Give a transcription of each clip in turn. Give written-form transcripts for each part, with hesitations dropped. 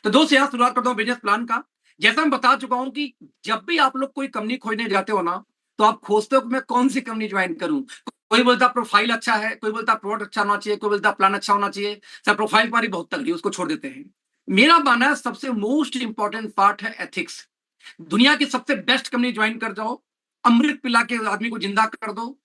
तो दोस्त यहाँ शुरुआत करता हूँ बिजनेस प्लान का। जैसा मैं बता चुका हूँ कि जब भी आप लोग कोई कंपनी खोजने जाते हो ना, तो आप खोजते हो कि मैं कौन सी कंपनी ज्वाइन करूं। कोई बोलता प्रोफाइल अच्छा है, कोई बोलता प्रोडक्ट अच्छा होना चाहिए, कोई बोलता प्लान अच्छा होना चाहिए। सर प्रोफाइल हमारी बहुत तगड़ी है, उसको छोड़ देते हैं। मेरा मानना है सबसे मोस्ट इंपॉर्टेंट पार्ट है एथिक्स। दुनिया की सबसे बेस्ट कंपनी ज्वाइन कर जाओ, अमृत पिला के आदमी को जिंदा कर दो,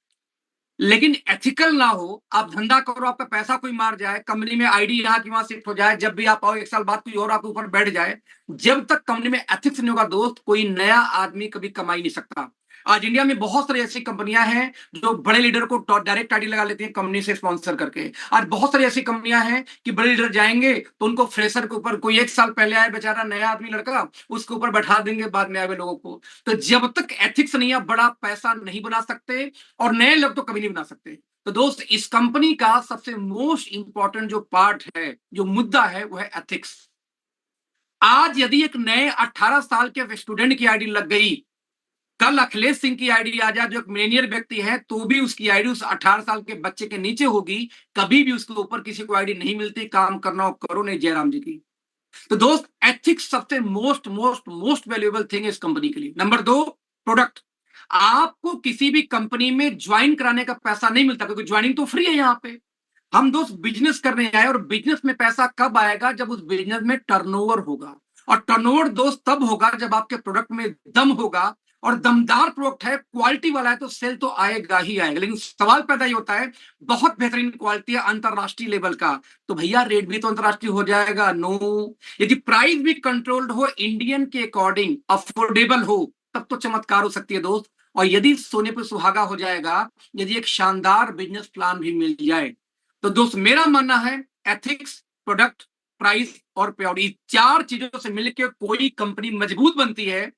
लेकिन एथिकल ना हो। आप धंधा करो, आपका पैसा कोई मार जाए, कंपनी में आईडी यहाँ की वहां शिफ्ट हो जाए, जब भी आप आओ एक साल बाद कोई और आपके ऊपर बैठ जाए, जब तक कंपनी में एथिक्स नहीं होगा दोस्त, कोई नया आदमी कभी कमा ही नहीं सकता। आज इंडिया में बहुत सारी ऐसी कंपनियां हैं जो बड़े लीडर को डायरेक्ट आईडी लगा लेती हैं कंपनी से स्पॉन्सर करके। आज बहुत सारी ऐसी कंपनियां हैं कि बड़े लीडर जाएंगे तो उनको फ्रेशर के ऊपर, कोई एक साल पहले आया बेचारा नया आदमी लड़का, उसके ऊपर बैठा देंगे बाद में आए हुए लोगों को। तो जब तक एथिक्स नहीं है, बड़ा पैसा नहीं बना सकते, और नए लोग तो कभी नहीं बना सकते। तो दोस्त, इस कंपनी का सबसे मोस्ट इंपॉर्टेंट जो पार्ट है, जो मुद्दा है, वो है एथिक्स। आज यदि एक नए 18 साल के स्टूडेंट की आईडी लग गई, कल अखिलेश सिंह की आईडी आ जाए जो एक मिलेनियर व्यक्ति है, तो भी उसकी आईडी उस 18 साल के बच्चे के नीचे होगी। कभी भी उसके ऊपर किसी को आईडी नहीं मिलती। काम करना हो करो, नहीं जयराम जी की। तो दोस्त, एथिक्स सबसे most most most valuable thing है इस कंपनी के लिए। नंबर दो, प्रोडक्ट। आपको किसी भी कंपनी में ज्वाइन कराने का पैसा नहीं मिलता, क्योंकि ज्वाइनिंग तो फ्री है यहाँ पे। हम दोस्त बिजनेस करने आए, और बिजनेस में पैसा कब आएगा? जब उस बिजनेस में टर्नओवर होगा। और टर्नओवर दोस्त तब होगा जब आपके प्रोडक्ट में दम होगा, और दमदार प्रोडक्ट है, क्वालिटी वाला है, तो सेल तो आएगा ही आएगा। लेकिन सवाल पैदा ही होता है, बहुत बेहतरीन क्वालिटी है अंतरराष्ट्रीय लेवल का, तो भैया रेट भी तो अंतरराष्ट्रीय हो जाएगा। नो। यदि प्राइस भी कंट्रोल्ड हो, इंडियन के अकॉर्डिंग अफोर्डेबल हो, तब तो चमत्कार हो सकती है दोस्त। और यदि सोने पर सुहागा हो जाएगा, यदि एक शानदार बिजनेस प्लान भी मिल जाए। तो दोस्त, मेरा मानना है एथिक्स, प्रोडक्ट, प्राइस और प्रायोरिटी, चार चीजों से मिलकर कोई कंपनी मजबूत बनती है।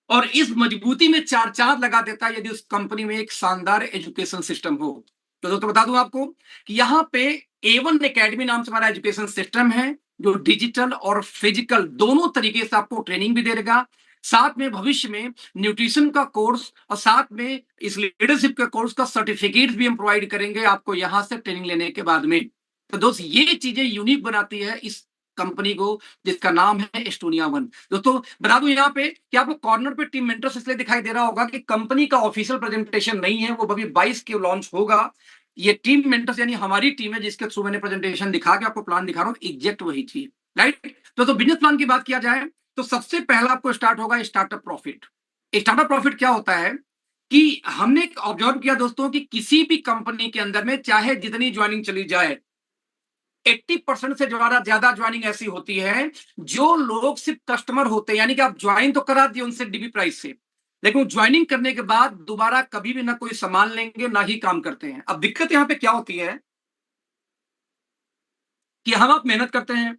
और इस मजबूती में चार चांद लगा देता है यदि उस कंपनी में एक शानदार एजुकेशन सिस्टम हो। तो दोस्तों बता दूं आपको कि यहाँ पे A1 एकेडमी नाम से हमारा एजुकेशन सिस्टम है, जो डिजिटल और फिजिकल दोनों तरीके से आपको ट्रेनिंग भी देगा। साथ में भविष्य में न्यूट्रिशन का कोर्स, और साथ में इस लीडरशिप के कोर्स का सर्टिफिकेट भी हम प्रोवाइड करेंगे आपको यहां से ट्रेनिंग लेने के बाद में। तो दोस्त, ये चीजें यूनिक बनाती है इस कंपनी को, जिसका नाम है एस्टोनिया वन। दोस्तों बता दूं यहाँ पे कि आपको कॉर्नर पे टीम मेंटर्स इसलिए दिखाई दे रहा होगा कि कंपनी का ऑफिशियल प्रेजेंटेशन नहीं है, वो अभी 22 के लॉन्च होगा। ये टीम मेंटर्स यानी हमारी टीम है, जिसके थ्रू मैंने प्रेजेंटेशन दिखा के आपको प्लान दिखा रहा हूँ, एग्जैक्ट वही चीज। राइट। तो बिजनेस प्लान की बात किया जाए, तो सबसे पहला आपको स्टार्ट होगा स्टार्टअप प्रॉफिट। स्टार्टअप प्रॉफिट क्या होता है कि हमने ऑब्जर्व किया दोस्तों कि किसी भी कंपनी के अंदर में चाहे जितनी ज्वाइनिंग चली जाए, 80% से ज्यादा ज्वाइनिंग ऐसी होती है जो लोग सिर्फ कस्टमर होते हैं, यानी कि आप ज्वाइन तो करा दिए उनसे डीबी प्राइस से, लेकिन ज्वाइनिंग करने के बाद दोबारा कभी भी ना कोई सामान लेंगे ना ही काम करते हैं। अब दिक्कत यहां पे क्या होती है कि हम आप मेहनत करते हैं,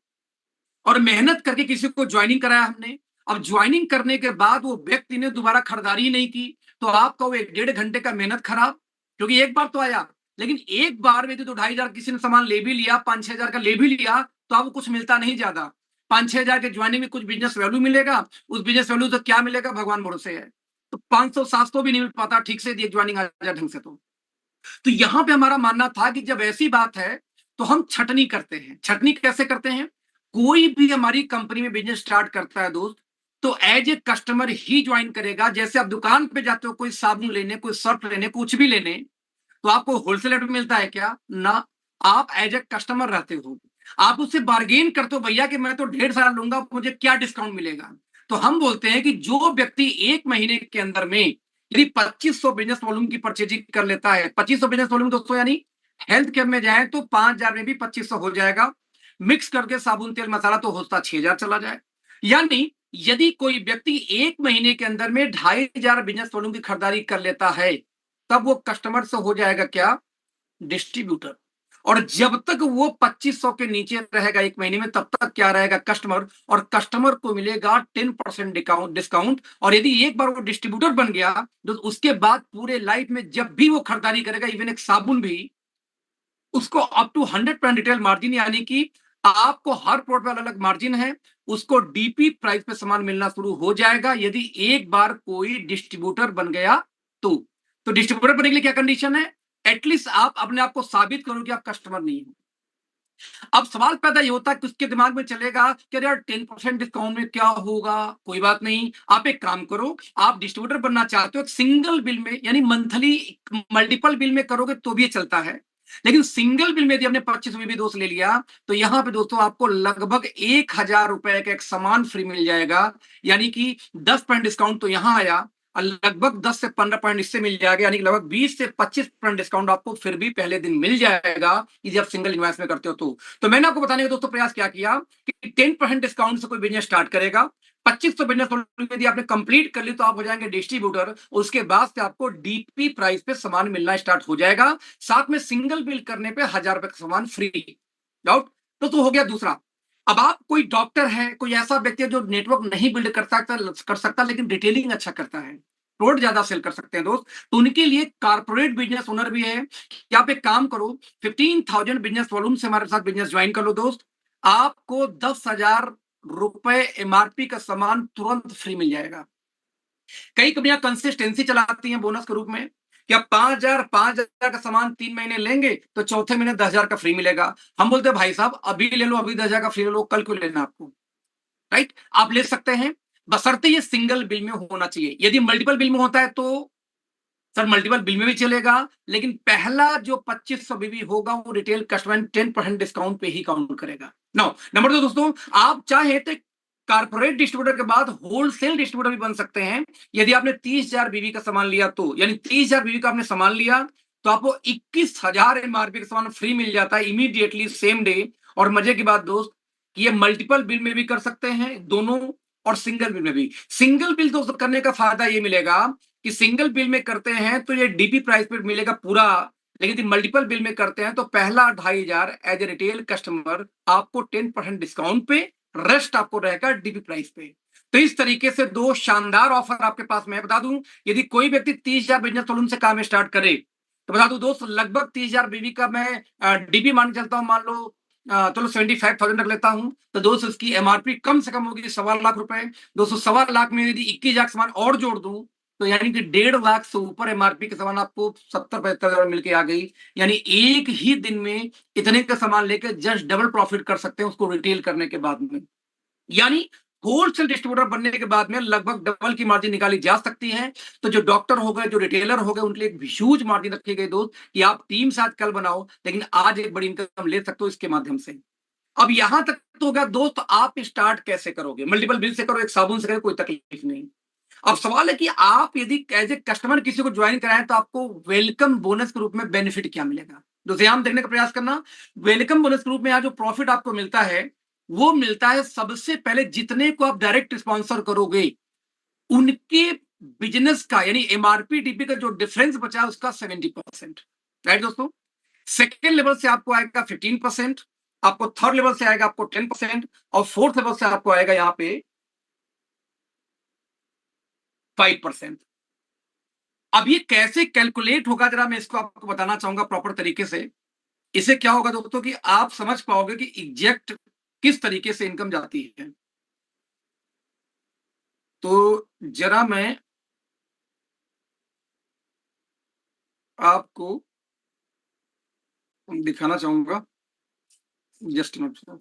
और मेहनत करके किसी को ज्वाइनिंग कराया हमने। अब ज्वाइनिंग करने के बाद वो व्यक्ति ने दोबारा खरीदारी नहीं की, तो आपका वो 1 डेढ़ घंटे का मेहनत खराब, क्योंकि एक बार तो आया। लेकिन एक बार में तो 2-2.5 हजार किसी ने सामान ले भी लिया, 5-6 हजार का ले भी लिया, तो आपको कुछ मिलता नहीं ज्यादा। 5-6 हजार के ज्वाइनिंग में कुछ बिजनेस वैल्यू मिलेगा, उस बिजनेस वैल्यू से क्या मिलेगा भगवान भरोसे है। तो 500-700 भी नहीं मिल पाता ठीक से, एक ज्वाइनिंग आ जाए ढंग से। तो यहां पे हमारा मानना था कि जब ऐसी बात है तो हम छटनी करते हैं। छटनी कैसे करते हैं? कोई भी हमारी कंपनी में बिजनेस स्टार्ट करता है दोस्त, तो एज ए कस्टमर ही ज्वाइन करेगा। जैसे आप दुकान पे जाते हो कोई साबुन लेने, कोई सर्फ लेने, कुछ भी लेने, तो आपको होलसेल रेट में मिलता है क्या? ना। आप एज ए कस्टमर रहते हो, आप उससे बार्गेन करते हो, भैया कि मैं तो ढेर सारा लूंगा, मुझे क्या डिस्काउंट मिलेगा। तो हम बोलते हैं कि जो व्यक्ति 1 महीने के अंदर में यदि 2500 बिजनेस वॉल्यूम की परचेजिंग कर लेता है, 2500 बिजनेस वॉल्यूम दोस्तों, यानी हेल्थ केयर में जाए तो 5,000 में भी 2500 हो जाएगा। मिक्स करके साबुन तेल मसाला तो होता 6,000 चला जाए। यानी यदि कोई व्यक्ति 1 महीने के अंदर में 2,500 बिजनेस वॉल्यूम की खरीदारी कर लेता है, तब वो कस्टमर से हो जाएगा क्या? डिस्ट्रीब्यूटर। और जब तक वो 2500 के नीचे रहेगा 1 महीने में, तब तक क्या रहेगा? कस्टमर। और कस्टमर को मिलेगा 10% डिस्काउंट। और यदि एक बार वो डिस्ट्रीब्यूटर बन गया, तो उसके बाद पूरे लाइफ में जब भी वो खरीदारी करेगा, इवन एक साबुन भी, उसको अप टू 100% रिटेल मार्जिन, यानी कि आपको हर प्रोडक्ट में अलग मार्जिन है, उसको डीपी प्राइस पे सामान मिलना शुरू हो जाएगा यदि एक बार कोई डिस्ट्रीब्यूटर बन गया तो। डिस्ट्रीब्यूटर बनने के लिए क्या कंडीशन है? एटलीस्ट आप अपने आप को साबित करो कि आप कस्टमर नहीं हो। अब सवाल पैदा ये होता है कि उसके दिमाग में चलेगा कि अरे यार 10% डिस्काउंट में क्या होगा, कोई बात नहीं, आप एक काम करो, आप डिस्ट्रीब्यूटर बनना चाहते हो, सिंगल बिल में यानी मंथली मल्टीपल बिल में करोगे तो भी ये चलता है, लेकिन सिंगल बिल में यदि हमने 25 भी दोस्त ले लिया तो यहाँ पे दोस्तों आपको लगभग 1,000 रुपए का एक सामान फ्री मिल जाएगा, यानी कि 10% डिस्काउंट तो यहाँ आया और लगभग 10 से 15% इससे मिल जाएगा, यानी कि लगभग 20 से 25% डिस्काउंट आपको फिर भी पहले दिन मिल जाएगा यदि आप सिंगल इन्वेस्ट में करते हो तो मैंने आपको बताने का दोस्तों प्रयास क्या किया कि 10% डिस्काउंट से कोई बिजनेस स्टार्ट करेगा, 2500 बिजनेस यदि आपने कंप्लीट कर ली तो आप हो जाएंगे डिस्ट्रीब्यूटर, उसके बाद से आपको डीपी प्राइस पे सामान मिलना स्टार्ट हो जाएगा, साथ में सिंगल बिल करने पे 1,000 रुपए का सामान फ्री। डाउट तो हो गया दूसरा। अब आप कोई डॉक्टर है, कोई ऐसा व्यक्ति है जो नेटवर्क नहीं बिल्ड कर सकता लेकिन डिटेलिंग अच्छा करता है, प्रोडक्ट ज्यादा सेल कर सकते हैं दोस्त, तो उनके लिए कारपोरेट बिजनेस ओनर भी है कि आप एक काम करो, 15,000 बिजनेस वॉल्यूम से हमारे साथ बिजनेस ज्वाइन कर लो दोस्त, आपको 10,000 रुपए एमआरपी का सामान तुरंत फ्री मिल जाएगा। कई कंपनियां कंसिस्टेंसी चलाती हैं बोनस के रूप में कि आप 5,000 का सामान 3 महीने लेंगे तो चौथे महीने 10,000 का फ्री मिलेगा। हम बोलते हैं भाई साहब अभी ले लो, अभी 10,000 का फ्री ले लो, कल क्यों लेना आपको, राइट? आप ले सकते हैं, बशर्ते ये सिंगल बिल में होना चाहिए। यदि मल्टीपल बिल में होता है तो सर मल्टीपल बिल में भी चलेगा, लेकिन पहला जो 2500 बीबी होगा वो रिटेल कस्टमर 10% डिस्काउंट पे ही काउंट करेगा। नो नंबर दो दोस्तों, आप चाहे तो कारपोरेट डिस्ट्रीब्यूटर के बाद होलसेल डिस्ट्रीब्यूटर भी बन सकते हैं। यदि आपने 30,000 बीबी का सामान लिया तो यानी 30,000 बीबी का आपने सामान लिया तो आपको 21,000 एमआरपी का सामान फ्री मिल जाता है इमीडिएटली सेम डे। और मजे की बात दोस्त, ये मल्टीपल बिल में भी कर सकते हैं दोनों, और सिंगल बिल में भी। सिंगल बिल दोस्त करने का फायदा ये मिलेगा कि सिंगल बिल में करते हैं तो ये डीपी प्राइस पे मिलेगा पूरा, लेकिन यदि मल्टीपल बिल में करते हैं तो पहला 2,500 एज ए रिटेल कस्टमर आपको 10% डिस्काउंट पे, रेस्ट आपको रहेगा डीपी प्राइस पे। तो इस तरीके से दो शानदार ऑफर आपके पास मैं बता दूं, यदि कोई व्यक्ति 30,000 बिजनेस सलून से काम स्टार्ट करे तो बता दूं दोस्त लगभग 30,000 बीवी का मैं डीबी मान के चलता हूं, मान लो चलो 75,000 रख लेता हूं, तो दोस्त उसकी एमआरपी कम से कम होगी 1,25,00,000 रुपए। दोस्तों 1,25,00,000 में यदि 21,000 सामान और जोड़ दूं तो यानी कि 1,50,000 से ऊपर एमआरपी के सामान आपको 70-75,000 मिलके आ गई, यानी एक ही दिन में इतने का सामान लेकर जस्ट डबल प्रॉफिट कर सकते हैं उसको रिटेल करने के बाद में। यानी होलसेल डिस्ट्रीब्यूटर बनने के बाद में लगभग डबल की मार्जिन निकाली जा सकती है। तो जो डॉक्टर हो गए, जो रिटेलर हो गए, उनके लिए एक ह्यूज मार्जिन रखी गई दोस्त कि आप टीम साथ कल बनाओ लेकिन आज एक बड़ी इनकम ले सकते हो इसके माध्यम से। अब यहां तक तो हो गया दोस्त, आप स्टार्ट कैसे करोगे? मल्टीपल बिल से करो, एक साबुन से करो, कोई तकलीफ नहीं। अब सवाल है कि आप यदि एज ए कस्टमर किसी को ज्वाइन कराएं तो आपको वेलकम बोनस के रूप में बेनिफिट क्या मिलेगा? दूसरे हम देखने का प्रयास करना, वेलकम बोनस के रूप में यहाँ जो प्रॉफिट आपको मिलता है वो मिलता है सबसे पहले जितने को आप डायरेक्ट स्पॉन्सर करोगे उनके बिजनेस का, यानी एमआरपी डीपी का जो डिफरेंस बचा है उसका 70%, राइट दोस्तों? सेकेंड लेवल से आपको आएगा 15%, आपको थर्ड लेवल से आएगा आपको 10%, और फोर्थ लेवल से आपको आएगा यहां पे 5%। अब ये कैसे कैलकुलेट होगा जरा मैं इसको आपको बताना चाहूंगा प्रॉपर तरीके से। इसे क्या होगा दोस्तों कि आप समझ पाओगे कि एग्जैक्ट किस तरीके से इनकम जाती है। तो जरा मैं आपको दिखाना चाहूंगा, जस्ट मिनट।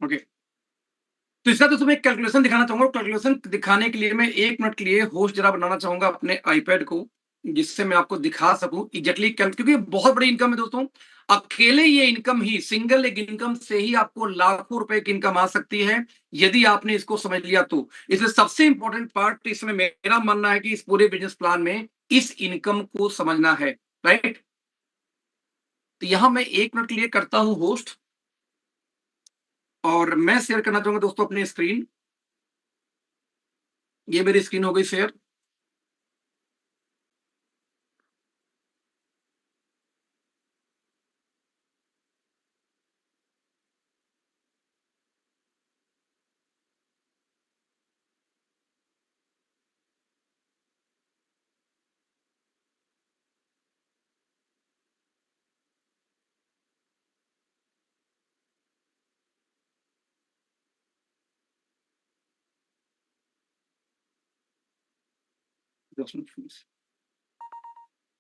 ओके, तो इसका दोस्तों मैं कैलकुलेशन दिखाना चाहूंगा। कैलकुलेशन दिखाने के लिए मैं 1 मिनट के लिए होस्ट जरा बनाना चाहूंगा अपने आईपैड को, जिससे मैं आपको दिखा सकूं एग्जैक्टली क्योंकि बहुत बड़ी इनकम है दोस्तों। अकेले ये इनकम ही, सिंगल एक इनकम से ही आपको लाखों रुपए की इनकम आ सकती है यदि आपने इसको समझ लिया तो। इसलिए सबसे इंपॉर्टेंट पार्ट इसमें मेरा मानना है कि इस पूरे बिजनेस प्लान में इस इनकम को समझना है, राइट? तो यहां मैं 1 मिनट के लिए करता हूं होस्ट, और मैं शेयर करना चाहूंगा दोस्तों अपनी स्क्रीन। ये मेरी स्क्रीन हो गई शेयर।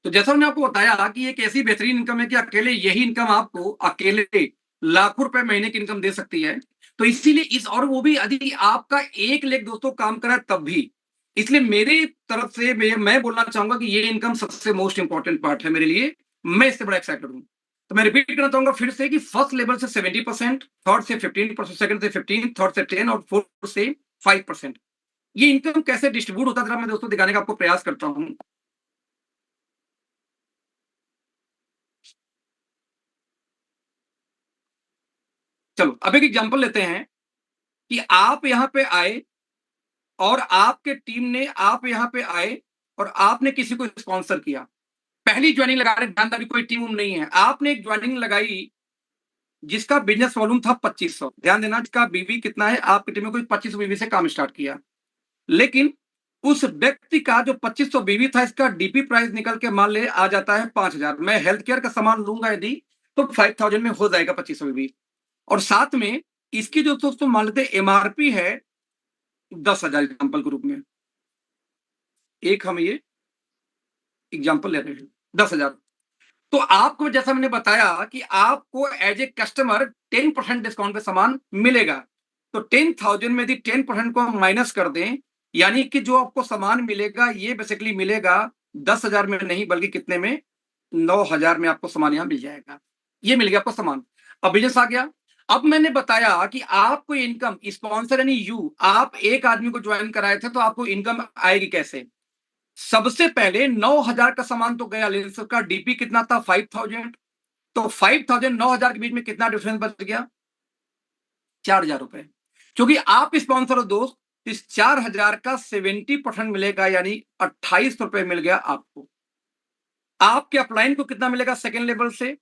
तो जैसा मैंने आपको बताया कि एक ऐसी बेहतरीन इनकम है कि अकेले यही इनकम आपको अकेले लाखों रुपए महीने की इनकम दे सकती है। तो इसीलिए इस और वो भी यदि आपका एक लेख दोस्तों काम करा तब भी, इसलिए मेरी तरफ से मैं बोलना चाहूंगा कि ये इनकम सबसे मोस्ट इंपॉर्टेंट पार्ट है मेरे लिए। मैं इससे बड़ा एक्साइटेड हूं। तो मैं रिपीट करना चाहूंगा फिर से कि फर्स्ट लेवल से 70%, थर्ड से 15%, सेकंड से 15, थर्ड से 10 और फोर्थ से 5%। ये इनकम कैसे डिस्ट्रीब्यूट होता है मैं दोस्तों दिखाने का आपको प्रयास करता हूं। चलो अब एक एग्जांपल लेते हैं कि आप यहां पे आए और आपके टीम ने आप यहां पे आए और आपने किसी को स्पॉन्सर किया। पहली ज्वाइनिंग लगा रहे, ध्यान अभी कोई टीम नहीं है, आपने एक ज्वाइनिंग लगाई जिसका बिजनेस वॉल्यूम था 2500। ध्यान देना, जिसका बीवी कितना है, आपकी टीम में कोई 2500 बीवी से काम स्टार्ट किया। लेकिन उस व्यक्ति का जो 2500 बीवी था, इसका डीपी प्राइस निकल के मान ले आ जाता है 5000। मैं हेल्थ केयर का सामान लूंगा यदि तो 5000 में हो जाएगा 2500 बीवी। और साथ में इसकी जो दोस्तों मान लेते एमआरपी है 10,000 एग्जाम्पल के रूप में। एक हम ये एग्जाम्पल ले रहे हैं 10,000। तो आपको जैसा मैंने बताया कि आपको एज ए कस्टमर 10% डिस्काउंट पे सामान मिलेगा। तो 10,000 में यदि 10% को हम माइनस कर दें, यानी कि जो आपको सामान मिलेगा ये बेसिकली मिलेगा 10,000 में नहीं बल्कि कितने में, 9,000 में आपको सामान यहां मिल जाएगा। ये मिल गया आपको सामान। अब बिजनेस आ गया। अब मैंने बताया कि आपको इनकम स्पॉन्सर यानी यू, आप एक आदमी को ज्वाइन कराए थे तो आपको इनकम आएगी कैसे। सबसे पहले 9,000 का सामान तो गया, लेकिन उसका डीपी कितना था 5,000। तो 5,000 9,000 के बीच में कितना डिफरेंस बच गया, 4,000 रुपए। क्योंकि आप स्पॉन्सर हो दोस्त, इस 4,000 का 70% मिलेगा, यानी 28 रुपए मिल गया आपको। आपके अपलाइन को कितना मिलेगा सेकेंड लेवल से,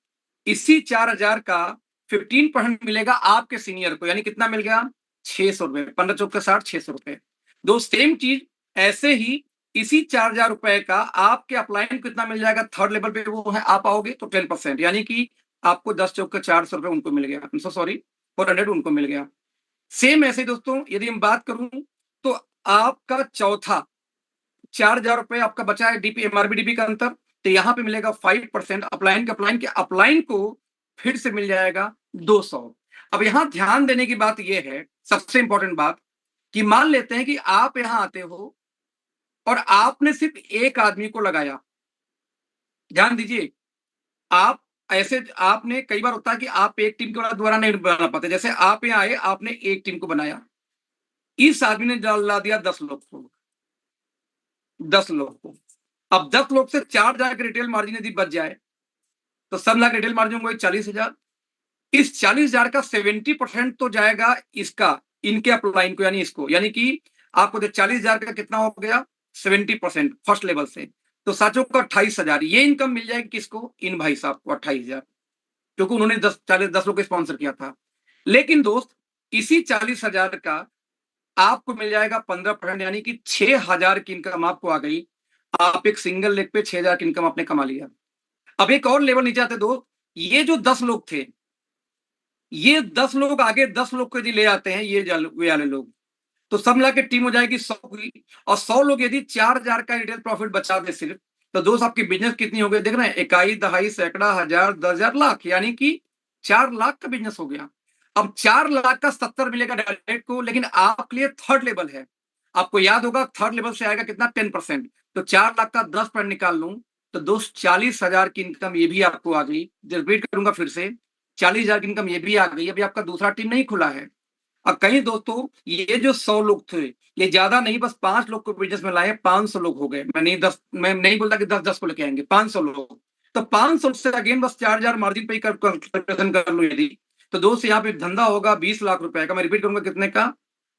इसी 4,000 का 15% मिलेगा आपके सीनियर को, यानी कितना मिल गया 600 रुपए। 15 चौक के 60, 600 रुपए। दो सेम चीज ऐसे ही इसी 4,000 रुपए का आपके अपलाइन को कितना मिल जाएगा थर्ड लेवल पे, वो है आप आओगे तो 10%, यानी कि आपको 10 चौक के 400 रुपए उनको मिल गया, सॉरी 400 उनको मिल गया। सेम ऐसे दोस्तों यदि हम बात करूं तो आपका चौथा 4,000 रुपए आपका बचा है डीपी एमआरबी डीपी का अंतर, तो यहां पे मिलेगा 5%। अपलाइन को फिर से मिल जाएगा 200। अब यहां ध्यान देने की बात यह है, सबसे इंपॉर्टेंट बात, कि मान लेते हैं कि आप यहां आते हो और आपने सिर्फ एक आदमी को लगाया। ध्यान दीजिए, आप ऐसे आपने कई बार होता है कि आप एक टीम के द्वारा नहीं बना पाते, जैसे आप यहाँ आए आपने एक टीम को बनाया, इस आदमी ने ला दिया 10 लोग को, 10 लोग को। अब 10 लोग से 4,000 के रिटेल मार्जिन यदि बच जाए तो सब लाख रिटेल मार्जिन होगा 40,000। इस 40,000 का 70% तो जाएगा इसका, इनके अपलाइन को, यानी इसको, यानी कि आपको जो 40,000 का कितना हो गया 70% फर्स्ट लेवल से, तो साचो को 28,000। ये इनकम मिल जाएगी किसको, इन भाई साहब को 28,000, क्योंकि उन्होंने 10 लोग को स्पॉन्सर किया था। लेकिन दोस्त इसी 40,000 का आपको मिल जाएगा 15%, यानी कि 6,000 की इनकम आपको आ गई। आप एक सिंगल लेग पे 6,000 की इनकम आपने कमा लिया। अब एक और लेवल नीचे आते दोस्त, ये जो 10 लोग थे, ये 10 लोग आगे 10 लोग को यदि ले आते हैं, ये वे वाले लोग, तो सब मिला के टीम हो जाएगी 100 की। और 100 लोग यदि 4,000 का रिटेल प्रॉफिट बचा दे सिर्फ, तो दोस्त आपकी बिजनेस कितनी हो गई देख रहे हैं, इकाई दहाई सैकड़ा हजार 10,000 लाख, यानी कि 4 लाख का बिजनेस हो गया। अब 4 लाख का 70 मिलेगा डायरेक्ट को, लेकिन आपके लिए थर्ड लेवल है। आपको याद होगा थर्ड लेवल से आएगा कितना 10%। तो 4 लाख का 10% निकाल लूं तो दोस्त 40,000 की इनकम ये भी आपको आ गई। रिपीट करूंगा फिर से, 40,000 की इनकम ये भी आ गई। अभी आपका दूसरा टीम नहीं खुला है। अब कहीं दोस्तों ये जो 100 लोग थे, ये ज्यादा नहीं, बस 5 लोग को बिजनेस में लाए, 500 लोग हो गए। मैं नहीं बोलता कि 10-10 को लेके आएंगे, 500 लोग। तो 500 से अगेन बस 4,000 मार्जिन पे ही कैलकुलेशन कर लो यदि, तो दोस्त यहाँ पे धंधा होगा 20 लाख रुपए का। मैं रिपीट करूंगा कितने का,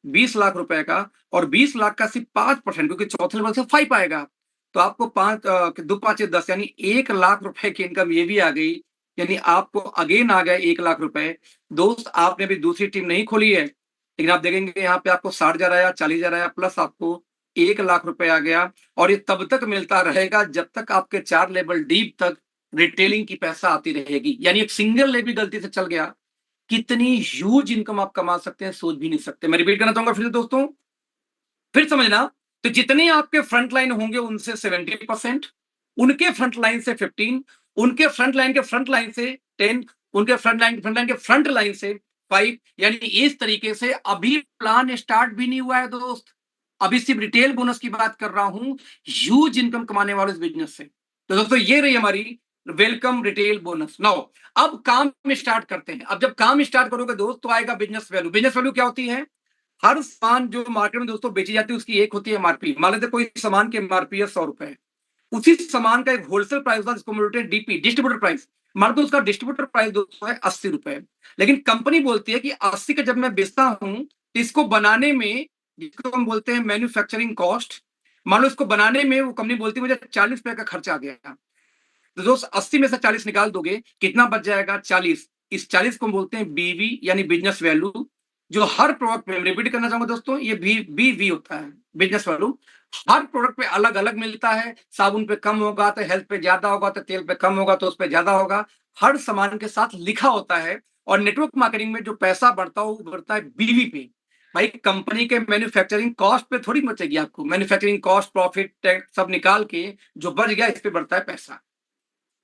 20 लाख रुपए का। और 20 लाख का सिर्फ 5%, क्योंकि चौथे लेवल से 5 आएगा, तो आपको 5 2 5 10 यानी 1 लाख रुपए की इनकम ये भी आ गई। यानी आपको अगेन आ गया 1 लाख रुपए। दोस्त आपने भी दूसरी टीम नहीं खोली है, लेकिन आप देखेंगे यहाँ पे आपको 60,000 आया, 40,000 आया, प्लस आपको 1 लाख रुपए आ गया। और ये तब तक मिलता रहेगा जब तक आपके 4 लेवल डीप तक रिटेलिंग की पैसा आती रहेगी। यानी एक सिंगल लेवल गलती से चल गया, कितनी ह्यूज इनकम आप कमा सकते हैं सोच भी नहीं सकते। मैं रिपीट करना चाहूंगा फिर से दोस्तों, फिर समझना तो जितने आपके फ्रंट लाइन होंगे उनसे 70%, उनके फ्रंट लाइन से 15, उनके फ्रंट लाइन के फ्रंट लाइन से 10, उनके फ्रंट लाइन के फ्रंट लाइन से 5। यानी इस तरीके से अभी प्लान स्टार्ट भी नहीं हुआ है दोस्त, अभी सिर्फ रिटेल बोनस की बात कर रहा हूं, ह्यूज इनकम कमाने वाले इस बिजनेस से। तो दोस्तों ये रही हमारी वेलकम रिटेल बोनस। नाउ अब काम स्टार्ट करते हैं। अब जब काम स्टार्ट करोगे दोस्त तो आएगा बिजनेस वैल्यू। बिजनेस वैल्यू क्या होती है? हर सामान जो मार्केट में दोस्तों बेची जाती है उसकी एक होती है एमआरपी। मान लेते कोई सामान की एमआरपी है 100 रुपए, उसी सामान का एक होलसेल प्राइस होता है जिसको बोलते हैं डीपी, डिस्ट्रीब्यूटर प्राइस। मान लो उसका डिस्ट्रीब्यूटर प्राइस दोस्तों है 80 रुपए, लेकिन कंपनी बोलती है कि 80 का जब मैं बेचता हूं तो इसको बनाने में, जिसको हम बोलते हैं मैन्युफैक्चरिंग कॉस्ट, मान लो इसको बनाने में वो कंपनी बोलती है मुझे 40 रुपए का खर्चा आ गया। तो दोस्त 80 में से 40 निकाल दोगे, कितना बच जाएगा? 40। इस 40 को हम बोलते हैं बीवी यानी बिजनेस वैल्यू। जो हर प्रोडक्ट पे, रिपीट करना चाहूंगा दोस्तों, ये बीवी होता है बिजनेस वैल्यू। हर प्रोडक्ट पे अलग अलग मिलता है। साबुन पे कम होगा तो हेल्थ पे ज्यादा होगा, तो तेल पे कम होगा तो उस पे ज्यादा होगा। हर सामान के साथ लिखा होता है। और नेटवर्क मार्केटिंग में जो पैसा बढ़ता है वो बढ़ता है बीवी पे। भाई कंपनी के मैन्युफैक्चरिंग कॉस्ट पे थोड़ी बचेगी आपको, मैन्युफैक्चरिंग कॉस्ट, प्रॉफिट, टैक्स सब निकाल के जो बच गया इस पे बढ़ता है पैसा।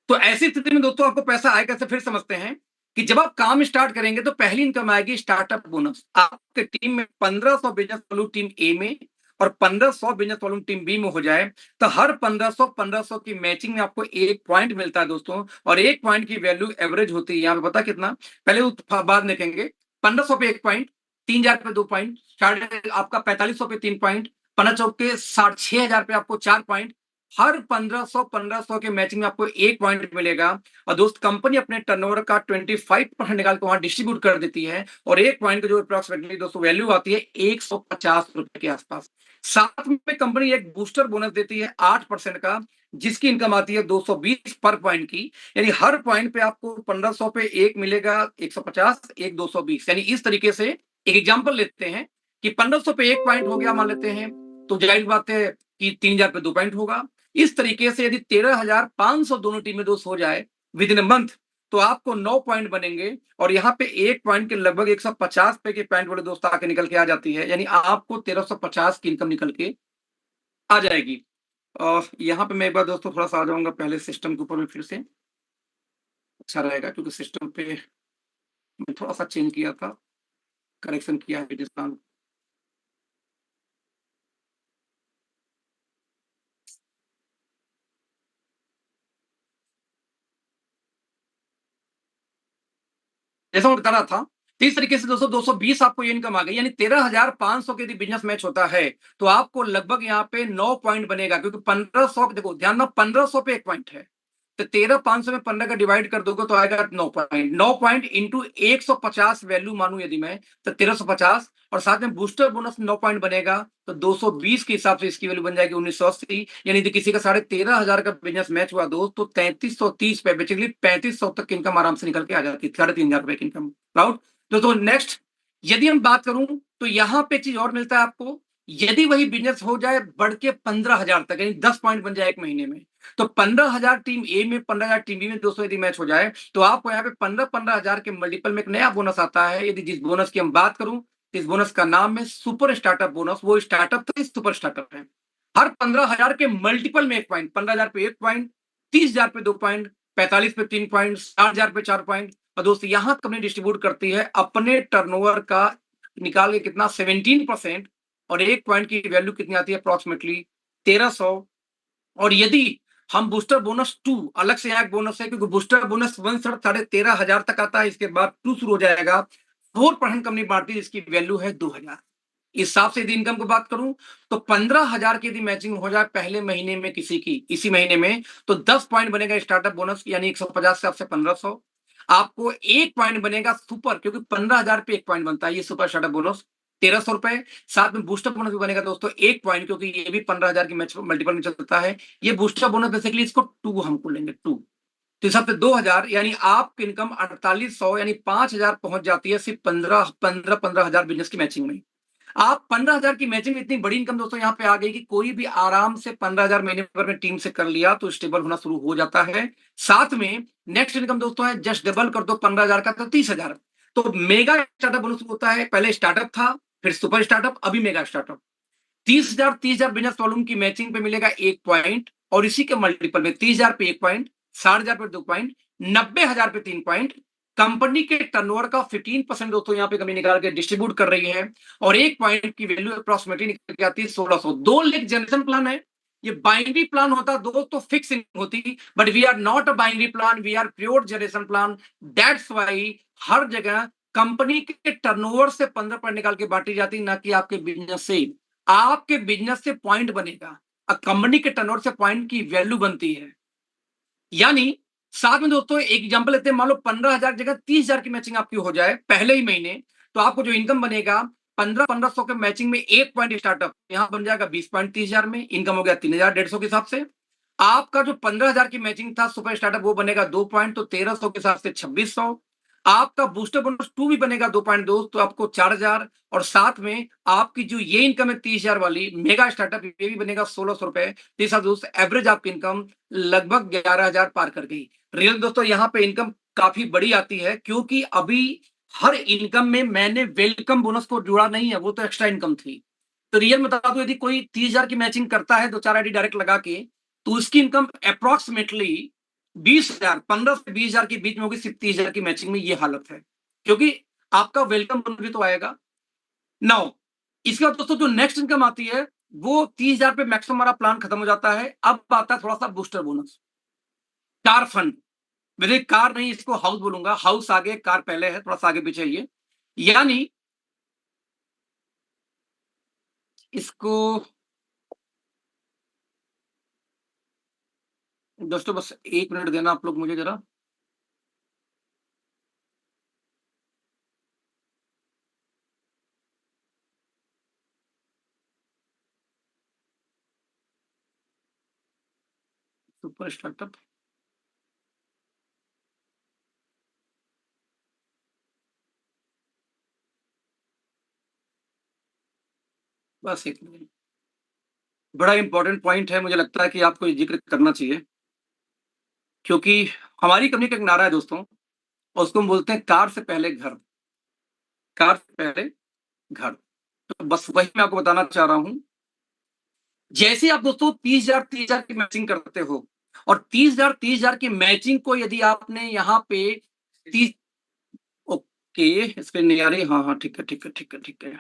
तो ऐसी स्थिति में दोस्तों आपको पैसा आए कैसे, फिर समझते हैं कि जब आप काम स्टार्ट करेंगे तो पहली इनकम आएगी स्टार्टअप बोनस। आपके टीम में 1500 बिजनेस वालों टीम ए में और 1500 बिजनेस वालों टीम बी में हो जाए तो हर 1500 की मैचिंग में आपको 1 पॉइंट मिलता है दोस्तों। और 1 पॉइंट की वैल्यू एवरेज होती है, यहाँ पे पता कितना, पहले बाद देखेंगे। 1500 पे 1 पॉइंट, 3000 पे 2 पॉइंट, साढ़े आपका 4500 पे 3 पॉइंट, 15 पे 6000 पे आपको 4 पॉइंट। हर 1500 के मैचिंग में आपको 1 पॉइंट मिलेगा। और दोस्त कंपनी अपने टर्नओवर का 25% निकाल के वहां डिस्ट्रीब्यूट कर देती है। और 1 पॉइंट की जो अप्रोक्सीमेटली दोस्तों वैल्यू आती है 150 रुपए के आसपास। साथ में कंपनी एक बूस्टर बोनस देती है 8% का, जिसकी इनकम आती है 220 पर पॉइंट की। यानी हर पॉइंट पे आपको 1500 पे एक मिलेगा 150, एक 220। यानी इस तरीके से एक एग्जांपल लेते हैं कि 1500 पे 1 पॉइंट हो गया मान लेते हैं, तो जाहिर बात है कि 3000 पे 2 पॉइंट होगा। इस तरीके से यदि 13,500 दोनों टीमें दोस्त हो जाए विद इन मंथ तो आपको 9 पॉइंट बनेंगे। और यहाँ पे 1 पॉइंट के लगभग 150 पे के पॉइंट वाले दोस्त आके निकल के आ जाती है। यानी आपको 1350 की इनकम निकल के आ जाएगी। और यहाँ पे मैं एक बार दोस्तों थोड़ा सा आ जाऊंगा पहले सिस्टम के ऊपर में, फिर से अच्छा रहेगा क्योंकि सिस्टम पे मैं थोड़ा सा चेंज किया था, करेक्शन किया है जिस कारण। जैसा मैं बता रहा था, तो इस तरीके से दोस्तों 220 आपको ये इनकम आ गई। यानी 13,500 के यदि बिजनेस मैच होता है तो आपको लगभग यहाँ पे 9 पॉइंट बनेगा, क्योंकि 1500, देखो ध्यान में 1500 पे 1 पॉइंट है, तो 13,500 में 15 का डिवाइड कर दोगे तो आएगा 9 पॉइंट। 9 पॉइंट इंटू 150 वैल्यू मानू यदि मैं, तो 1350। और साथ में बूस्टर बोनस 9 पॉइंट बनेगा, तो 220 के हिसाब से इसकी वैल्यू बन जाएगी 1980। यानी यदि किसी का 13,500 का बिजनेस मैच हुआ दोस्त तो 3330 पे, बेसिकली 3500 तक की इनकम आराम से निकल के आ जाती है, 3,500 रुपए की इनकम राउट। तो नेक्स्ट यदि हम बात करूं तो यहां पे चीज और मिलता है आपको। यदि वही बिजनेस हो जाए बढ़ के 15,000 तक, यानी 10 पॉइंट बन जाए एक महीने में, तो 15,000 टीम ए में, 15,000 टीम बी में दोस्तों यदि मैच हो जाए तो आपको यहाँ पे 15,000 के मल्टीपल में एक नया बोनस आता है। यदि जिस बोनस की हम बात करूं, इस बोनस का नाम है सुपर स्टार्टअप बोनस। वो स्टार्टअप तो सुपर स्टार्टअप है। हर 15,000 के मल्टीपल में 1 पॉइंट, 15,000 पे 1 पॉइंट, 30,000 पे 2 पॉइंट, 45 पे 3 पॉइंट, 60,000 पे 4 पॉइंट। और दोस्तों यहां कंपनी डिस्ट्रीब्यूट करती है अपने टर्नओवर का निकाल के कितना, 17%। और 1 पॉइंट की वैल्यू कितनी आती है, अप्रोक्सीमेटली 1300। और यदि हम बूस्टर बोनस 2, अलग से यहाँ एक बोनस है क्योंकि बूस्टर बोनस 1 13,500 तक आता है, इसके बाद 2 शुरू हो जाएगा। 4% कंपनी बांटती है, इसकी वैल्यू है 2,000। इस हिसाब से यदि इनकम की बात करूं तो 15,000 की यदि मैचिंग हो जाए पहले महीने में किसी की, इसी महीने में, तो 10 पॉइंट बनेगा स्टार्टअप बोनस, यानी 150 से आपसे 1500। आपको 1 पॉइंट बनेगा सुपर, क्योंकि 15,000 पे 1 पॉइंट बनता है, ये सुपर स्टार्टअप बोनस 1300 रुपए। साथ में बूस्टर बोनस भी बनेगा दोस्तों 1 पॉइंट, क्योंकि ये भी 15,000 की मैच मल्टीपल में चलता है। ये बूस्टर बोनस बेसिकली इसको 2 हमको लेंगे 2, तो इस हफ्ते 2,000, यानी आपकी इनकम 4800 यानी 5,000 पहुंच जाती है सिर्फ 15,000 बिजनेस की मैचिंग में। आप 15,000 की मैचिंग में इतनी बड़ी इनकम दोस्तों यहाँ पे आ गई कि कोई भी आराम से 15,000 महीने भर में टीम से कर लिया तो स्टेबल होना शुरू हो जाता है। साथ में नेक्स्ट इनकम दोस्तों है, जस्ट डबल कर दो 15,000 का तो 30,000। तो मेगा स्टार्टअप बोनस होता है, पहले स्टार्टअप था, फिर सुपर स्टार्टअप, अभी मेगा स्टार्टअप। 30,000 बिजनेस वॉल्यूम की मैचिंग पे मिलेगा 1 पॉइंट, और इसी के मल्टीपल में 30,000 पे 1 पॉइंट, 60,000 पे 2 पॉइंट, 90,000 पे 3 पॉइंट। कंपनी के टर्नओवर का 15% दोस्तों यहाँ पे कमी निकाल के डिस्ट्रीब्यूट कर रही है, और 1 पॉइंट की वैल्यू अप्रोक्सीमेटली निकल के आती है 1600। 2 लाख जनरेशन प्लान है। ये बाइनरी प्लान होता दोस्तों फिक्सिंग होती, but we are not a binary plan, we are pure generation plan. That's why हर जगह कंपनी के टर्नओवर से 15 पॉइंट निकाल के बांटी जाती, ना कि आपके बिजनेस से। आपके बिजनेस से पॉइंट बनेगा, कंपनी के टर्नओवर से पॉइंट की वैल्यू बनती है। यानी साथ में दोस्तों एक एग्जांपल लेते हैं, मान लो 15,000 जगह 30,000 की मैचिंग आपकी हो जाए पहले ही महीने, तो आपको जो इनकम बनेगा 1500 के मैचिंग में 1 पॉइंट स्टार्टअप यहां बन जाएगा 20 पॉइंट, 30,000 में इनकम हो गया 3,150 के हिसाब से। आपका जो 15,000 की मैचिंग था सुपर स्टार्टअप वो बनेगा 2 पॉइंट, तो 1,300 के हिसाब से 2,600। आपका बूस्टर बोनस 2 भी बनेगा 2 पॉइंट, तो आपको 4,000, और साथ में आपकी जो ये इनकम है 30,000 वाली मेगा स्टार्टअप ये भी बनेगा 1,600 रुपए। दोस्त एवरेज आपकी इनकम लगभग 11,000 पार कर गई। रियल दोस्तों यहाँ पे इनकम काफी बड़ी आती है, क्योंकि अभी हर इनकम में मैंने वेलकम बोनस को जोड़ा नहीं है, वो तो एक्स्ट्रा इनकम थी। तो रियल बता दो, यदि कोई 30,000 की मैचिंग करता है 2-4 आईडी डायरेक्ट लगा के, तो उसकी इनकम अप्रोक्सीमेटली 20,000, 15 से 20,000 के बीच में होगी सिर्फ 30,000 की मैचिंग में। ये हालत है, क्योंकि आपका वेलकम बोनस भी तो आएगा। नाउ इसके बाद दोस्तों जो नेक्स्ट इनकम आती है वो 30,000 पे मैक्सिमम हमारा प्लान खत्म हो जाता है। अब आता है थोड़ा सा बूस्टर बोनस, कार फंड। मेरे कार नहीं, इसको हाउस बोलूंगा, हाउस आगे कार पहले है, थोड़ा सा आगे पीछे ये। यानी इसको दोस्तों बस 1 मिनट देना आप लोग मुझे जरा। सुपर स्टार्टअप बस 1 मिनट। बड़ा इंपॉर्टेंट पॉइंट है, मुझे लगता है कि आपको ये जिक्र करना चाहिए, क्योंकि हमारी कंपनी का एक नारा है दोस्तों, और उसको हम बोलते हैं कार से पहले घर, कार से पहले घर। तो बस वही मैं आपको बताना चाह रहा हूं। जैसे आप दोस्तों 30,000 की मैचिंग करते हो, और 30,000 की मैचिंग को यदि आपने यहाँ पे 30, ओके स्क्रीन नहीं आ रही, हाँ हाँ ठीक है ठीक है ठीक है ठीक है,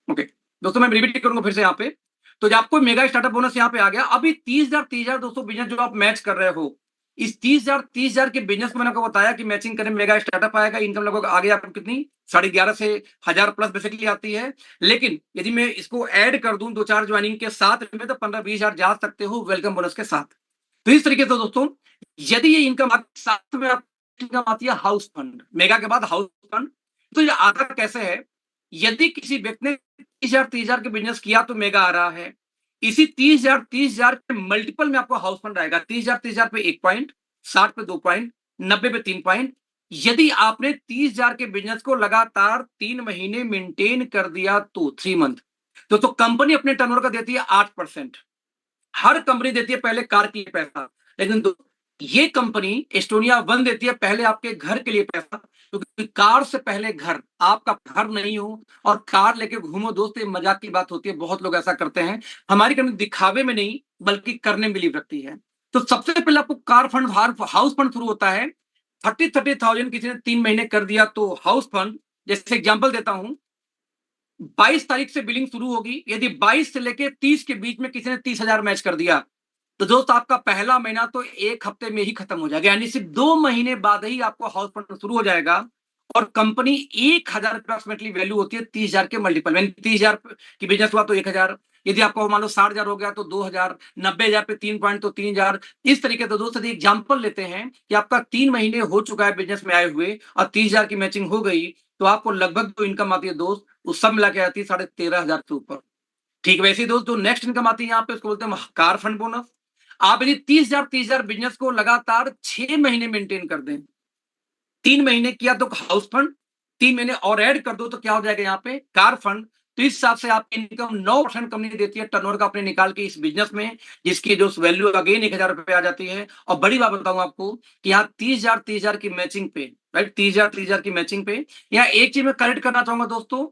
ओके। दोस्तों मैं रिपीट करूंगा फिर से यहाँ पे। तो जब आपको मेगा स्टार्टअप बोनस यहाँ पे आ गया, अभी 30,000 दोस्तों बिजनेस जो आप मैच कर रहे हो, इस 30,000 के बिजनेस को मैंने आपको बताया कि मैचिंग करें मेगा स्टार्टअप आएगा, इनकम लगभग आगे आपको कितनी 11,500 से 1,000 प्लस बेसिकली आती है। लेकिन यदि मैं इसको ऐड कर दूं 2-4 ज्वाइनिंग के साथ में, तो 15-20,000 जा सकते हो वेलकम बोनस के साथ। तो इस तरीके से दोस्तों यदि ये इनकम साथ में इनकम आती है हाउस फंड, मेगा के बाद हाउस फंड। तो ये आता कैसे है, यदि किसी व्यक्ति ने 30,000 के बिजनेस किया तो मेगा आ रहा है, इसी 30,000 के मल्टीपल में आपको हाउस फंड आएगा। 30,000 पे 1 पॉइंट, 60 पे 2 पॉइंट, 90 पे 3 पॉइंट। यदि आपने 30,000 के बिजनेस को लगातार 3 महीने मेंटेन कर दिया तो 3 मंथ, तो कंपनी अपने टर्नओवर का देती है 8%। हर कंपनी देती है पहले कार के लिए पैसा, लेकिन ये कंपनी एस्टोनिया वन देती है पहले आपके घर के लिए पैसा, क्योंकि कार से पहले घर, आपका घर नहीं हो और कार लेके घूमो दोस्त, ये मजाक की बात होती है, बहुत लोग ऐसा करते हैं। हमारी कंपनी दिखावे में नहीं बल्कि करने में बिलीव रखती है। तो सबसे पहले आपको कार फंड, हाउस फंड शुरू होता है 30,000 किसी ने 3 महीने कर दिया तो हाउस फंड। जैसे एग्जाम्पल देता हूं, 22 तारीख से बिलिंग शुरू होगी, यदि 22 से लेके 30 के बीच में किसी ने 30,000 मैच कर दिया, तो दोस्त आपका पहला महीना तो 1 हफ्ते में ही खत्म हो जाएगा, यानी सिर्फ 2 महीने बाद ही आपको हाउस फंड शुरू हो जाएगा। और कंपनी 1,000 अप्रोक्सीमेटली वैल्यू होती है 30,000 के मल्टीपल में। 30,000 की बिजनेस हुआ तो 1,000, यदि आपको मान लो 60,000 हो गया तो 2,000, 90,000 पे 3 पॉइंट तो 3,000। इस तरीके से दोस्त यदि एग्जाम्पल लेते हैं कि आपका 3 महीने हो चुका है बिजनेस में आए हुए और 30,000 की मैचिंग हो गई, तो आपको लगभग जो इनकम आती है दोस्त उस सब मिला के आती है 13,500 के ऊपर। ठीक वैसे ही दोस्त जो नेक्स्ट इनकम आती है यहाँ पे उसको बोलते हैं कार फंड बोनस। आप यदि 30,000 बिजनेस को लगातार 6 महीने मेंटेन कर दें, 3 महीने किया तो हाउस फंड, 3 महीने और ऐड कर दो तो क्या हो जाएगा यहाँ पे कार फंड। तो इस हिसाब से आपकी इनकम 9% कंपनी देती है टर्नओवर का अपने निकाल के इस बिजनेस में, जिसकी जो वैल्यू अगेन 1,000 रुपए आ जाती है। और बड़ी बात बताऊं आपको कि यहाँ 30,000 की मैचिंग पे, राइट, 30,000 की मैचिंग पे यहाँ एक चीज मैं करेक्ट करना चाहूंगा दोस्तों,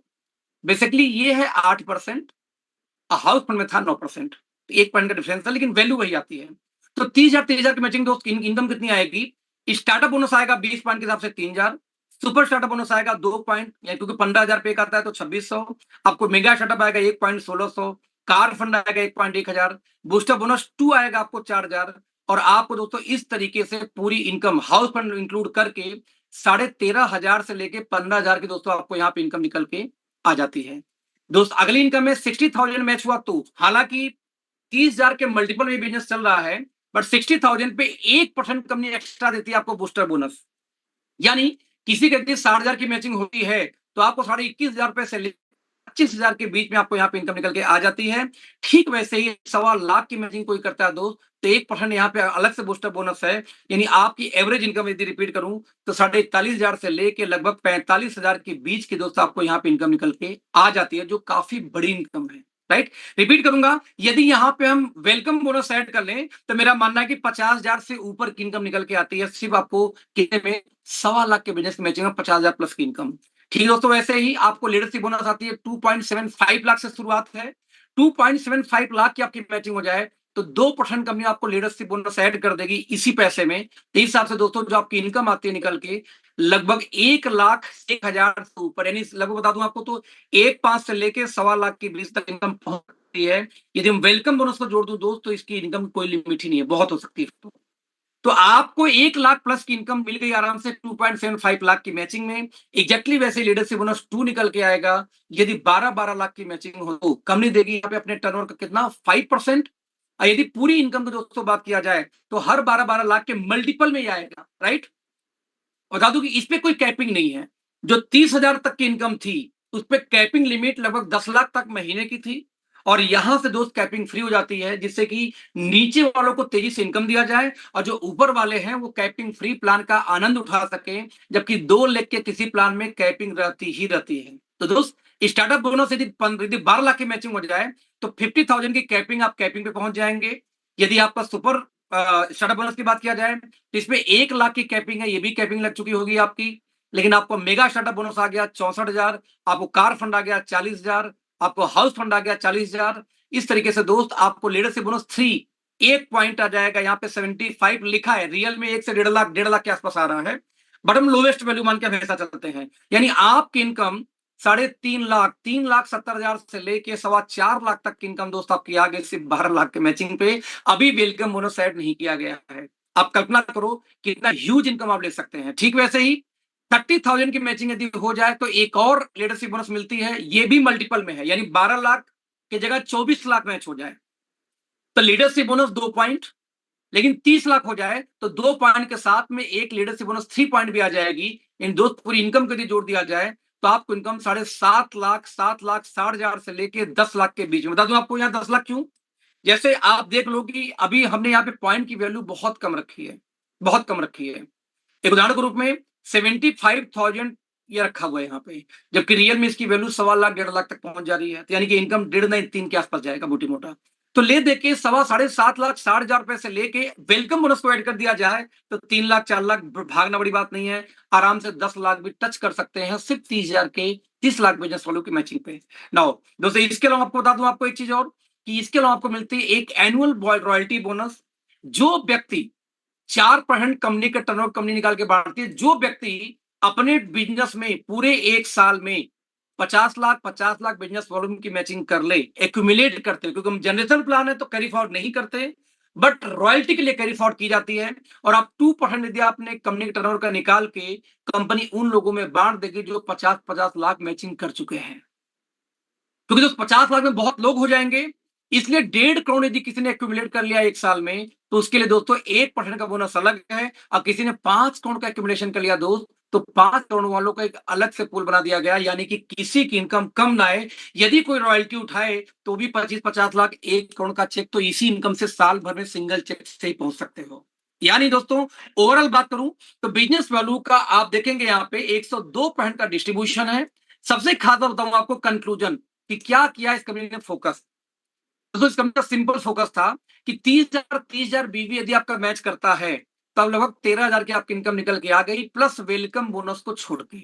बेसिकली ये है 8%, हाउस फंड में था 9%, 1 पॉइंट का डिफरेंस था, लेकिन वैल्यू वही आती है। तो 30,000 की मैचिंग दोस्त इनकम कितनी आएगी? स्टार्टअप बोनस आएगा 20 पॉइंट के हिसाब से 3,000, सुपर स्टार्टअप बोनस आएगा 2 पॉइंट, क्योंकि 15,000 पे आता है तो 2,600, आपको मेगा स्टार्टअप आएगा 1 पॉइंट 1,600, कार फंड आएगा 1 पॉइंट 1,000, बूस्टर बोनस 2 आएगा आपको 4,000, और आपको दोस्तों इस तरीके से पूरी इनकम हाउस फंड इंक्लूड करके 13,500 से लेके 15,000 की दोस्तों आपको यहाँ पे इनकम निकल के आ जाती है। दोस्त अगली इनकम में 60,000 मैच हुआ तो, हालांकि 30,000 के मल्टीपल में बिजनेस चल रहा है, बट 60,000 पे 1% कंपनी एक्स्ट्रा देती है आपको बूस्टर बोनस। यानी किसी के यदि 60,000 की मैचिंग होती है तो आपको 21,500 रुपए से 25,000 के बीच में आपको यहाँ पे इनकम निकल के आ जाती है। ठीक वैसे ही 1,25,00,000 की मैचिंग कोई करता है दोस्त, तो 1% यहाँ पे अलग से बूस्टर बोनस है। यानी आपकी एवरेज इनकम यदि रिपीट करूं तो 41,500 से लेके लगभग 45,000 के बीच की दोस्तों आपको यहाँ पे इनकम निकल के आ जाती है, जो काफी बड़ी इनकम है। राइट, रिपीट करूंगा, यदि यहाँ पे हम वेलकम बोनस ऐड कर लें तो मेरा मानना है कि 50,000 से ऊपर की इनकम निकल के आती है सिर्फ आपको कितने में, 1,25,00,000 के बिजनेस मैचिंग में 50,000 प्लस की इनकम। ठीक है दोस्तों, वैसे ही आपको लीडरशिप बोनस आती है 2.75 लाख से शुरुआत है। 2.75 लाख की आपकी मैचिंग हो जाए तो 2% कंपनी आपको लीडरशिप बोनस ऐड कर देगी इसी पैसे में। इस हिसाब से दोस्तों जो आपकी इनकम आती है निकल के लगभग 1,01,000 से ऊपर, यानी लगभग बता दूं आपको तो 1.5 से लेके 1,25,00,000 के बीच तक इनकम पहुंच सकती है। यदि हम वेलकम बोनस को जोड़ दूं दोस्त तो इसकी इनकम कोई लिमिट ही नहीं है, बहुत हो सकती है। तो आपको 1,00,000 प्लस की इनकम मिल गई आराम से 2.75 लाख की मैचिंग में। एग्जैक्टली वैसे लीडरशिप बोनस 2 निकल के आएगा। यदि 12-12 लाख की मैचिंग हो तो कंपनी देगी यहाँ पे अपने टर्नओवर का कितना, 5%। और यदि पूरी इनकम की दोस्तों बात किया जाए तो हर 12-12 लाख के मल्टीपल में ही आएगा। राइट, बता दूं कि इस पे कोई कैपिंग नहीं है। जो 30,000 तक की इनकम थी उस पे कैपिंग लिमिट लगभग 10 लाख तक महीने की थी, और यहां से दोस्त कैपिंग फ्री हो जाती है, जिससे कि नीचे वालों को तेजी से इनकम दिया जाए और जो ऊपर वाले हैं वो कैपिंग फ्री प्लान का आनंद उठा सके, जबकि 2 लाख के किसी प्लान में कैपिंग रहती ही रहती है। तो दोस्त स्टार्टअप बोनस यदि 12 लाख की मैचिंग हो जाए तो 50,000 की कैपिंग, आप कैपिंग पे पहुंच जाएंगे। यदि आपका सुपर स्टार्टअप बोनस की बात किया जाए तो इसमें 1,00,000 की कैपिंग है, ये भी कैपिंग लग चुकी होगी आपकी। लेकिन आपको मेगा स्टार्टअप बोनस आ गया 64,000, आपको कार फंड आ गया 40,000, आपको हाउस फंड आ गया 40,000। इस तरीके से दोस्त आपको लीडरशिप बोनस 3 1 पॉइंट आ जाएगा। यहाँ पे 75 लिखा है, रियल में 1 से 1.5 लाख, 1.5 लाख के आसपास आ रहा है, बट हम लोवेस्ट वैल्यू मान के हमेशा चलते हैं। यानी आपकी इनकम 3.5 लाख, 3,70,000 से लेके 4.25 लाख तक की इनकम दोस्त आपकी आ गई सिर्फ 12 लाख के मैचिंग पे। अभी वेलकम बोनस ऐड नहीं किया गया है। आप कल्पना करो कितना ह्यूज इनकम आप ले सकते हैं। ठीक वैसे ही 30,000 की मैचिंग यदि हो जाए तो एक और लीडरशिप बोनस मिलती है, ये भी मल्टीपल में है, यानी 12 लाख की जगह 24 लाख मैच हो जाए तो लीडरशिप बोनस 2 पॉइंट। लेकिन 30 लाख हो जाए तो 2 पॉइंट के साथ में एक लीडरशिप बोनस 3 पॉइंट भी आ जाएगी। इन दोस्त पूरी इनकम को यदि जोड़ दिया जाए तो आपको इनकम 7.5 लाख, 7,60,000 से लेके 10 लाख के बीच में। बता दूं आपको यहाँ 10 लाख क्यों, जैसे आप देख लो कि अभी हमने यहाँ पे पॉइंट की वैल्यू बहुत कम रखी है, बहुत कम रखी है। एक उदाहरण के रूप में 75,000 ये रखा हुआ है यहाँ पे, जबकि रियल में इसकी वैल्यू 1,25,लाख 1.5 लाख तक पहुंच जा रही है। तो यानी कि इनकम 1.5 नहीं 3 के आसपास जाएगा मोटी मोटा। तो ले दे के 7,60,000 रुपए से लेके वेलकम बोनस को ऐड कर दिया जाए तो 3 लाख 4 लाख भागना बड़ी बात नहीं है। आराम से 10 लाख भी टच कर सकते हैं सिर्फ 30,000 के 30 लाख बिजनेस वालों की मैचिंग पे। नाउ दोस्तों इसके अलावा आपको बता दूं आपको एक चीज और, कि इसके अलावा आपको मिलती है एक एनुअल रॉयल्टी बोनस। जो व्यक्ति 4% कंपनी का टर्नओवर कंपनी निकाल के बांटती है, जो व्यक्ति अपने बिजनेस में पूरे 1 साल में 50 लाख बिजनेस वॉल्यूम की मैचिंग कर ले, एक्यूमुलेट करते, क्योंकि हम जनरेशन प्लान है तो कैरी फॉरवर्ड नहीं करते, बट रॉयल्टी के लिए कैरी फॉरवर्ड की जाती है। और आप 2% यदि आपने कंपनी के टर्नओवर का निकाल के कंपनी उन लोगों में बांट देगी जो 50-50 लाख मैचिंग कर चुके हैं, क्योंकि दोस्त 50 लाख में बहुत लोग हो जाएंगे। इसलिए 1.5 करोड़ यदि किसी ने एक्यूमुलेट कर लिया 1 साल में तो उसके लिए दोस्तों 1% का बोनस अलग है। और किसी ने 5 करोड़ का एक्यूमुलेशन कर लिया दोस्त तो 5 करोड़ वालों का एक अलग से पूल बना दिया गया, यानी कि किसी की इनकम कम ना आए। यदि कोई रॉयल्टी उठाए तो भी 25-50 लाख 1 करोड़ का चेक तो इसी इनकम से साल भर में सिंगल चेक से ही पहुंच सकते हो। यानी दोस्तों ओवरऑल बात करूं तो बिजनेस वैल्यू का आप देखेंगे यहाँ पे 102% का डिस्ट्रीब्यूशन है। सबसे खास बात बताऊंगा आपको कंक्लूजन कि क्या किया इस कंपनी ने फोकस। तो इस कंपनी का सिंपल फोकस था कि 30,000 बीवी यदि आपका मैच करता है तब लगभग 13,000 की आपकी इनकम निकल के आ गई, प्लस वेलकम बोनस को छोड़ के।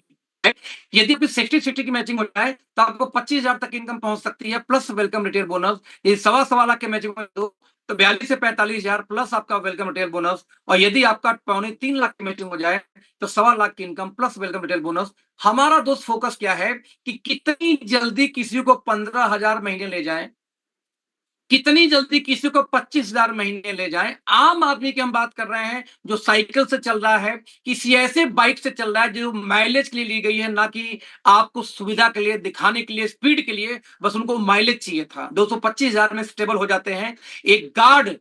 यदि आपकी 60-60 की मैचिंग हो जाए तो आपको 25,000 तक इनकम पहुंच सकती है प्लस वेलकम रिटेल बोनस। ये सवा लाख के मैचिंग में दो तो 42 से 45,000 प्लस आपका वेलकम रिटेल बोनस। और यदि आपका 2.25 लाख की मैचिंग हो जाए तो 1.25 लाख की income plus welcome retail bonus. हमारा दोस्त फोकस क्या है कि कितनी जल्दी किसी को 15,000 महीने ले जाए, कितनी जल्दी किसी को 25,000 महीने ले जाएं। आम आदमी की हम बात कर रहे हैं जो साइकिल से चल रहा है, किसी ऐसे बाइक से चल रहा है जो माइलेज के लिए ली गई है, ना कि आपको सुविधा के लिए, दिखाने के लिए, स्पीड के लिए, बस उनको माइलेज चाहिए था। 225,000 में स्टेबल हो जाते हैं। एक गार्ड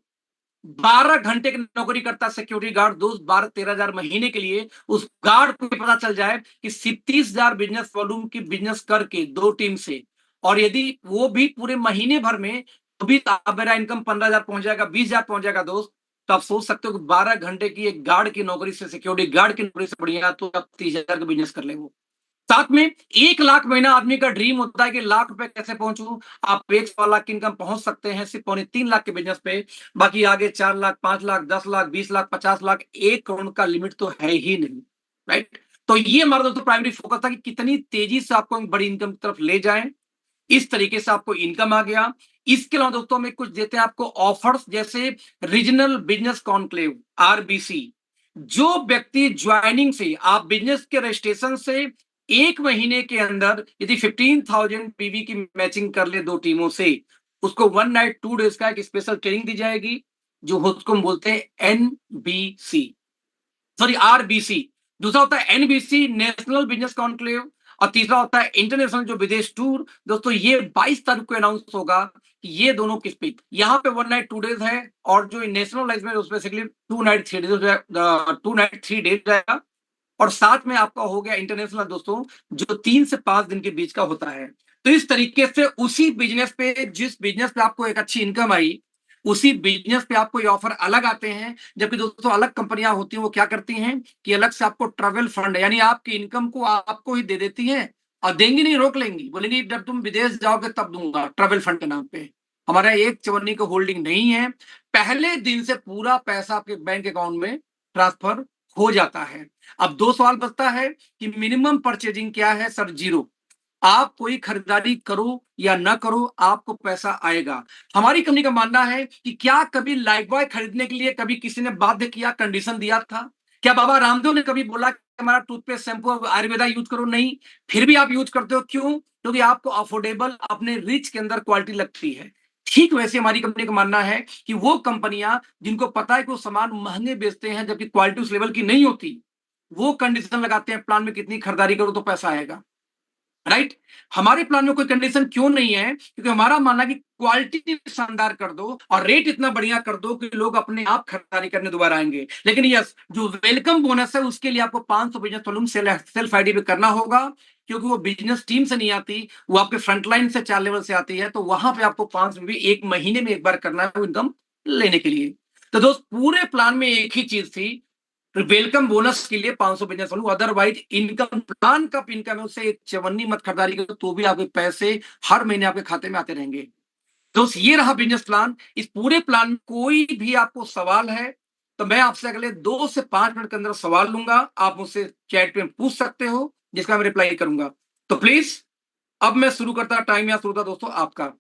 12 घंटे की नौकरी करता है, सिक्योरिटी गार्ड, दोस्त 12-13,000 महीने के लिए। उस गार्ड को पता चल जाए कि 30,000 बिजनेस वॉल्यूम की बिजनेस करके 2 टीम से, और यदि वो भी पूरे महीने भर में, तो भी मेरा इनकम 15,000 पहुंच जाएगा, 20,000 पहुंच जाएगा दोस्त। तो आप सोच सकते हो कि 12 घंटे की एक गार्ड की नौकरी से, सिक्योरिटी गार्ड की नौकरी से बढ़िया तो आप 30,000 का बिजनेस कर ले। वो साथ में 1 लाख महीना आदमी का ड्रीम होता है कि लाख रुपए कैसे पहुंचूं। आप 1.25 लाख की इनकम पहुंच सकते हैं सिर्फ 3.25 लाख के बिजनेस पे। बाकी आगे 4 लाख, 5 लाख, 10 लाख, 20 लाख, 50 लाख, 1 करोड़ का लिमिट तो है ही नहीं। राइट। तो ये हमारा दोस्तों प्राइमरी फोकस था कि कितनी तेजी से आपको बड़ी इनकम की तरफ ले जाएं। इस तरीके से आपको इनकम आ गया। इसके अलावा दोस्तों हमें कुछ देते हैं आपको ऑफर्स, जैसे रीजनल बिजनेस कॉन्क्लेव, आरबीसी। जो व्यक्ति ज्वाइनिंग से, आप बिजनेस के रजिस्ट्रेशन से 1 महीने के अंदर यदि 15,000 पीवी की मैचिंग कर ले 2 टीमों से, उसको 1 नाइट 2 डेज का एक स्पेशल ट्रेनिंग दी जाएगी, जो उसको हम बोलते हैं एनबीसी, सॉरी आरबीसी। दूसरा होता है एनबीसी, नेशनल बिजनेस कॉन्क्लेव। और तीसरा होता है इंटरनेशनल जो विदेश टूर। दोस्तों ये 22 तारीख को अनाउंस होगा कि ये दोनों किस पे, यहाँ पे 1 नाइट 2 डेज है, और जो नेशनल में उस basically 2 night 3 days, 2 night 3 days रहेगा। और साथ में आपका हो गया इंटरनेशनल दोस्तों, जो 3 से 5 दिन के बीच का होता है। तो इस तरीके से उसी बिजनेस पे, जिस बिजनेस पे आपको एक अच्छी इनकम आई, उसी बिजनेस पे आपको ये ऑफर अलग आते हैं। जबकि दोस्तों अलग कंपनियां होती हैं, वो क्या करती हैं कि अलग से आपको ट्रेवल फंड, यानी आपकी इनकम को आपको ही दे देती हैं, और देंगी नहीं, रोक लेंगी, बोलेंगी जब तुम विदेश जाओगे तब दूंगा, ट्रेवल फंड के नाम पे। हमारा एक चवन्नी का होल्डिंग नहीं है। पहले दिन से पूरा पैसा आपके बैंक अकाउंट में ट्रांसफर हो जाता है। अब 2 सवाल बचता है कि मिनिमम परचेजिंग क्या है सर? 0। आप कोई खरीदारी करो या ना करो, आपको पैसा आएगा। हमारी कंपनी का मानना है कि क्या कभी लाइफबॉय खरीदने के लिए कभी किसी ने बाध्य किया, कंडीशन दिया था? क्या बाबा रामदेव ने कभी बोला कि हमारा टूथपेस्ट, शैंपू, आयुर्वेदा यूज करो? नहीं। फिर भी आप यूज करते हो, क्यों? क्योंकि आपको अफोर्डेबल, अपने रिच के अंदर क्वालिटी लगती है। ठीक वैसे हमारी कंपनी का मानना है कि वो कंपनियां जिनको पता है कि वो सामान महंगे बेचते हैं जबकि क्वालिटी उस लेवल की नहीं होती, वो कंडीशन लगाते हैं प्लान में कितनी खरीदारी करो तो पैसा आएगा। राइट। हमारे प्लान में कोई कंडीशन क्यों नहीं है? क्योंकि हमारा मानना है कि क्वालिटी शानदार कर दो और रेट इतना बढ़िया कर दो कि लोग अपने आप खरीदारी करने दोबारा आएंगे। लेकिन यस, जो वेलकम बोनस है उसके लिए आपको 500 बिजनेस वॉल्यूम सेल्फ आईडी पे करना होगा, क्योंकि वो बिजनेस टीम से नहीं आती, वो आपके फ्रंटलाइन से 4 लेवल से आती है। तो वहां पे आपको 500 भी 1 महीने में एक बार करना है वो इनकम लेने के लिए। तो दोस्त पूरे प्लान में एक ही चीज थी, वेलकम बोनस के लिए 500 बिजनेस वालों, अदरवाइज इनकम प्लान का इनकम है उससे एक चवन्नी मत खरीदारी करो तो भी आपके पैसे हर महीने आपके खाते में आते रहेंगे। दोस्त ये रहा बिजनेस प्लान। इस पूरे प्लान में कोई भी आपको सवाल है तो मैं आपसे अगले 2 से 5 मिनट के अंदर सवाल लूंगा, आप मुझसे चैट पे पूछ सकते हो, जिसका मैं रिप्लाई करूंगा। तो प्लीज अब मैं शुरू करता, टाइम यहाँ शुरू था दोस्तों आपका।